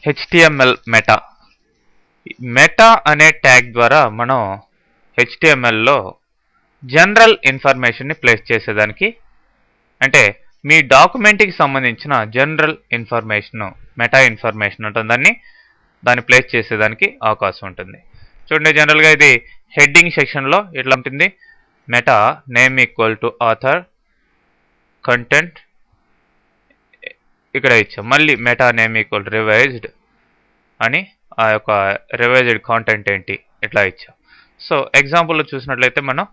HTML meta అనే tag ద్వారా మనం HTMLలో జనరల్ ఇన్ఫర్మేషన్ని ప్లేస్ చేసేదానికి, అంటే మీ డాక్యుమెంట్కి సంబంధించిన జనరల్ ఇన్ఫర్మేషన్ మెటా ఇన్ఫర్మేషన్ ఉంటుందని దాన్ని ప్లేస్ చేసేదానికి అవకాశం ఉంటుంది. చూడండి, జనరల్గా ఇది హెడ్డింగ్ సెక్షన్లో ఇట్లా ఉంటుంది. Meta name equal to author content ఇక్కడ ఇచ్చాం. మళ్ళీ meta name equal to revised అని ఆ యొక్క రివైజ్డ్ కాంటెంట్ ఏంటి ఇట్లా ఇచ్చాం. సో ఎగ్జాంపుల్లో చూసినట్లయితే మనం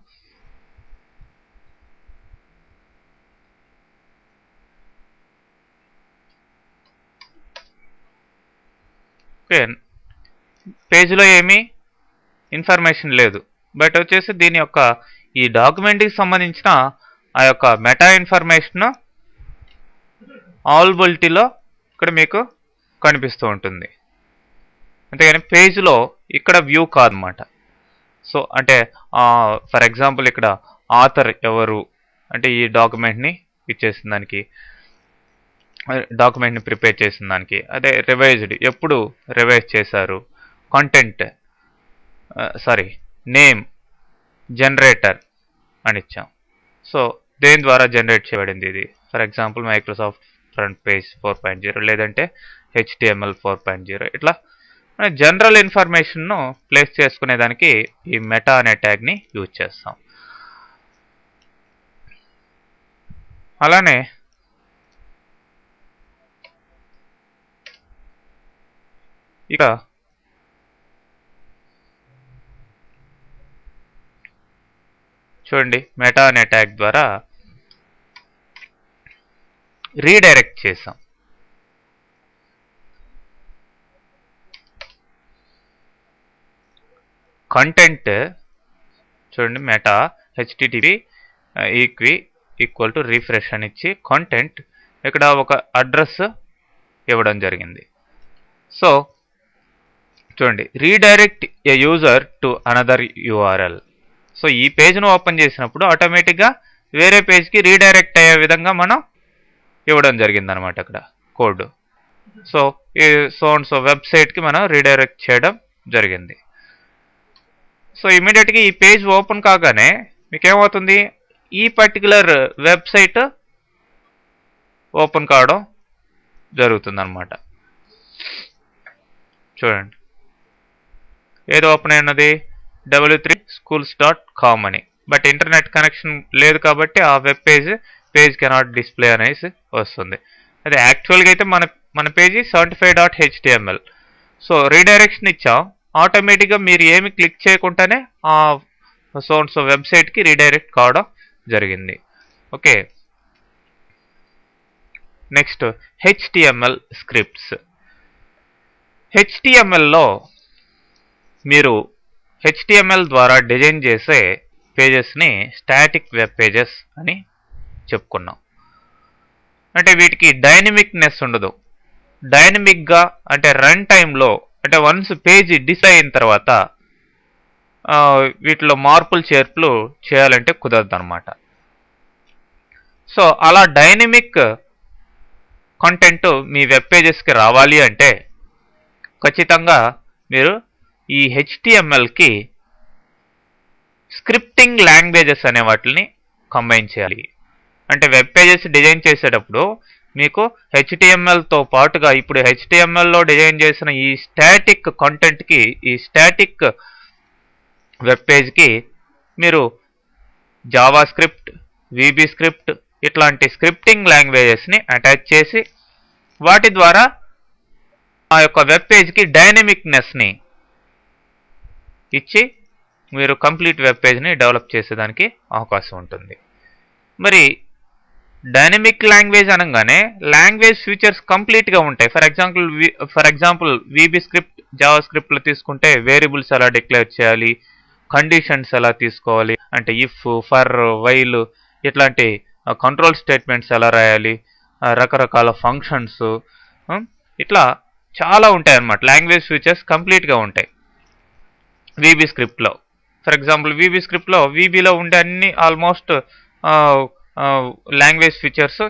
పేజ్లో ఏమీ ఇన్ఫర్మేషన్ లేదు, బట్ వచ్చేసి దీని యొక్క ఈ డాక్యుమెంట్కి సంబంధించిన ఆ యొక్క మెటా ఇన్ఫర్మేషన్ ఆల్బిలిటీలో ఇక్కడ మీకు కనిపిస్తూ ఉంటుంది. అంతేగాని పేజ్లో ఇక్కడ వ్యూ కాదన్నమాట. సో అంటే ఫర్ ఎగ్జాంపుల్ ఇక్కడ ఆథర్ ఎవరు అంటే ఈ డాక్యుమెంట్ని ఇచ్చేసిన దానికి, డాక్యుమెంట్ని ప్రిపేర్ చేసిన దానికి, అదే రివైజ్డ్ ఎప్పుడు రివైజ్ చేశారు, కంటెంట్ నేమ్ జనరేటర్ అని ఇచ్చాం. సో దేని ద్వారా జనరేట్ చేయబడింది ఇది? For example Microsoft front page 4.0 లేదంటే HTML 4.0 ఇట్లా జనరల్ ఇన్ఫర్మేషన్ను ప్లేస్ చేసుకునేదానికి ఈ మెటా అనే ట్యాగ్ని యూజ్ చేస్తాం. అలానే ఇక చూడండి, మెటా అనే ట్యాగ్ ద్వారా రీడైరెక్ట్ చేసాం. కంటెంట్ చూడండి, meta http equal to refresh అని ఇచ్చి కంటెంట్ ఇక్కడ ఒక అడ్రస్ ఇవ్వడం జరిగింది. సో చూడండి, redirect A user to another URL. So ఈ పేజ్ను ఓపెన్ చేసినప్పుడు ఆటోమేటిక్గా వేరే పేజ్కి రీడైరెక్ట్ అయ్యే విధంగా మనం ఇవ్వడం జరిగింది అనమాట అక్కడ కోడ్. సో ఈ సో వెబ్సైట్కి మనం రీడైరెక్ట్ చేయడం జరిగింది. సో ఇమీడియట్గా ఈ పేజ్ ఓపెన్ కాగానే మీకు ఏమవుతుంది, ఈ పర్టికులర్ వెబ్సైట్ ఓపెన్ కావడం జరుగుతుంది అనమాట. చూడండి, ఏది ఓపెన్ అయినది? w3schools.com అని. బట్ ఇంటర్నెట్ కనెక్షన్ లేదు కాబట్టి ఆ వెబ్ పేజ్ కెనాట్ డిస్ప్లే అనేసి వస్తుంది. అదే యాక్చువల్గా అయితే మన పేజీ 75.html. సో రీడైరెక్షన్ ఇచ్చాం, ఆటోమేటిక్గా మీరు ఏమి క్లిక్ చేయకుండానే ఆ సో వెబ్సైట్కి రీడైరెక్ట్ కావడం జరిగింది. Okay, next HTML scripts. HTMLలో మీరు HTML ద్వారా డిజైన్ చేసే పేజెస్ని స్టాటిక్ వెబ్ పేజెస్ అని చెప్పుకున్నాం. అంటే వీటికి డైనమిక్నెస్ ఉండదు. డైనమిక్గా అంటే రన్ టైంలో అంటే వన్స్ పేజ్ డిస్ప్లే అయిన తర్వాత వీటిలో మార్పులు చేర్పులు చేయాలంటే కుదరదు అనమాట. సో అలా డైనమిక్ కంటెంట్ మీ వెబ్ పేజెస్కి రావాలి అంటే ఖచ్చితంగా మీరు ఈ HTMLకి స్క్రిప్టింగ్ లాంగ్వేజెస్ అనే వాటిని కంబైన్ చేయాలి. అంటే వెబ్ పేజెస్ డిజైన్ చేసేటప్పుడు మీకు HTMLతో పాటుగా ఇప్పుడు HTMLలో డిజైన్ చేసిన ఈ స్టాటిక్ కంటెంట్కి, ఈ స్టాటిక్ వెబ్ పేజ్కి మీరు జావా స్క్రిప్ట్, VB స్క్రిప్ట్ ఇట్లాంటి స్క్రిప్టింగ్ లాంగ్వేజెస్ని అటాచ్ చేసి వాటి ద్వారా ఆ యొక్క వెబ్ పేజ్కి డైనమిక్నెస్ని ఇచ్చి మీరు కంప్లీట్ వెబ్ పేజ్ని డెవలప్ చేసేదానికి అవకాశం ఉంటుంది. మరి డైనమిక్ లాంగ్వేజ్ అనగానే లాంగ్వేజ్ ఫీచర్స్ కంప్లీట్గా ఉంటాయి. For example VB script, Java స్క్రిప్ట్లో తీసుకుంటే వేరియబుల్స్ ఎలా డిక్లేర్ చేయాలి, కండిషన్స్ ఎలా తీసుకోవాలి, అంటే ఇఫ్, ఫర్, వైల్ ఇట్లాంటి కంట్రోల్ స్టేట్మెంట్స్ ఎలా రాయాలి, రకరకాల ఫంక్షన్స్ ఇట్లా చాలా ఉంటాయి అన్నమాట. లాంగ్వేజ్ ఫీచర్స్ కంప్లీట్గా ఉంటాయి VB స్క్రిప్ట్లో. ఫర్ ఎగ్జాంపుల్ VB స్క్రిప్ట్లో VBలో ఉండే అన్ని ఆల్మోస్ట్ లాంగ్వేజ్ ఫీచర్స్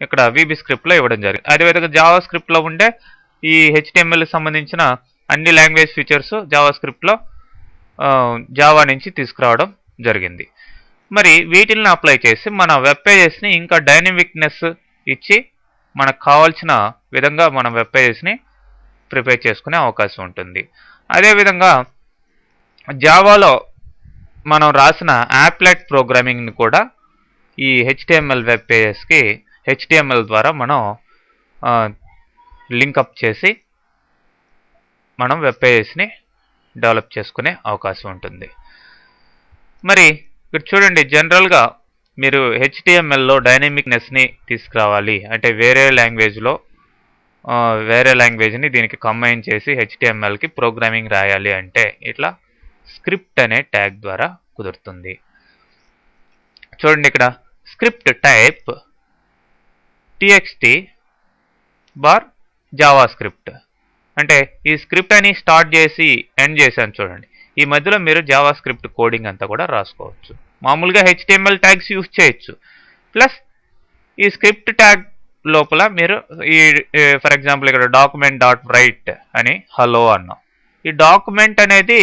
ఇక్కడ VB స్క్రిప్ట్లో ఇవ్వడం జరిగింది. అదేవిధంగా జావా స్క్రిప్ట్లో ఉండే ఈ HTML సంబంధించిన అన్ని లాంగ్వేజ్ ఫీచర్స్ జావాస్క్రిప్ట్లో జావా నుంచి తీసుకురావడం జరిగింది. మరి వీటిని అప్లై చేసి మన వెబ్ పేజెస్ని ఇంకా డైనమిక్నెస్ ఇచ్చి మనకు కావాల్సిన విధంగా మన వెబ్ పేజెస్ని ప్రిపేర్ చేసుకునే అవకాశం ఉంటుంది. అదేవిధంగా జావాలో మనం రాసిన యాప్లెట్ ప్రోగ్రామింగ్ని కూడా ఈ HTML వెబ్ పేజెస్కి HTML ద్వారా మనం లింకప్ చేసి మనం వెబ్ పేజెస్ని డెవలప్ చేసుకునే అవకాశం ఉంటుంది. మరి ఇక్కడ చూడండి, జనరల్గా మీరు HTMLలో డైనమిక్నెస్ని తీసుకురావాలి అంటే వేరే లాంగ్వేజ్ని దీనికి కంబైన్ చేసి HTMLకి ప్రోగ్రామింగ్ రాయాలి అంటే ఇట్లా స్క్రిప్ట్ అనే ట్యాగ్ ద్వారా కుదురుతుంది. చూడండి, ఇక్కడ script type txt bar JavaScript అంటే ఈ స్క్రిప్ట్ అని స్టార్ట్ చేసి ఎండ్ చేశాను. చూడండి, ఈ మధ్యలో మీరు జావాస్క్రిప్ట్ కోడింగ్ అంతా కూడా రాసుకోవచ్చు. మామూలుగా HTML ట్యాగ్స్ యూజ్ చేయొచ్చు. ప్లస్ ఈ స్క్రిప్ట్ ట్యాగ్ లోపల మీరు ఈ ఫర్ ఎగ్జాంపుల్ ఇక్కడ డాక్యుమెంట్ డాట్ రైట్ అని హలో అన్నాం. ఈ డాక్యుమెంట్ అనేది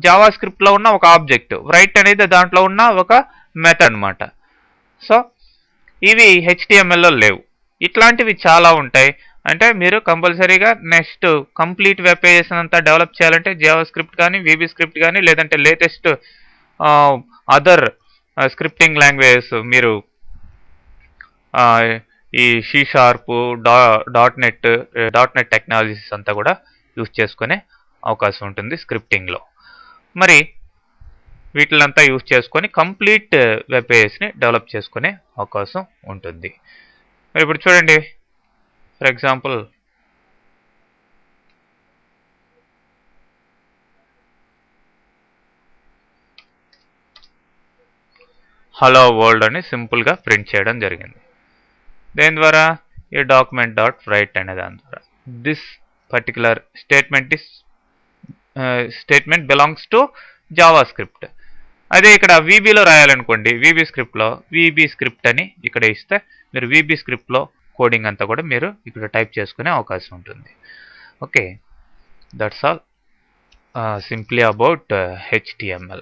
జావాస్క్రిప్ట్లో ఉన్న ఒక ఆబ్జెక్ట్, రైట్ అనేది దాంట్లో ఉన్న ఒక మెథడ్ అన్నమాట. సో ఇవి HTMLలో లేవు. ఇట్లాంటివి చాలా ఉంటాయి. అంటే మీరు కంపల్సరీగా నెక్స్ట్ కంప్లీట్ వెబ్ పేజెస్ అంతా డెవలప్ చేయాలంటే జావాస్క్రిప్ట్ కానీ VB స్క్రిప్ట్ కానీ లేదంటే లేటెస్ట్ అదర్ స్క్రిప్టింగ్ లాంగ్వేజెస్ మీరు ఈ C# డాట్ నెట్ టెక్నాలజీస్ అంతా కూడా యూజ్ చేసుకునే అవకాశం ఉంటుంది స్క్రిప్టింగ్లో. మరి వీటిలంతా యూజ్ చేసుకొని కంప్లీట్ వెబ్ పేజెస్ని డెవలప్ చేసుకునే అవకాశం ఉంటుంది. మరి ఇప్పుడు చూడండి, ఫర్ ఎగ్జాంపుల్ హలో వరల్డ్ అని సింపుల్గా ప్రింట్ చేయడం జరిగింది. దేని ద్వారా? ఈ డాక్యుమెంట్ డాట్ రైట్ అనే దాని ద్వారా. This particular statement belongs to JavaScript. అదే ఇక్కడ VBలో రాయాలనుకోండి, VB స్క్రిప్ట్లో VB స్క్రిప్ట్ అని ఇక్కడ ఇస్తే మీరు VB స్క్రిప్ట్లో కోడింగ్ అంతా కూడా మీరు ఇక్కడ టైప్ చేసుకునే అవకాశం ఉంటుంది. Okay, that's all simply about HTML.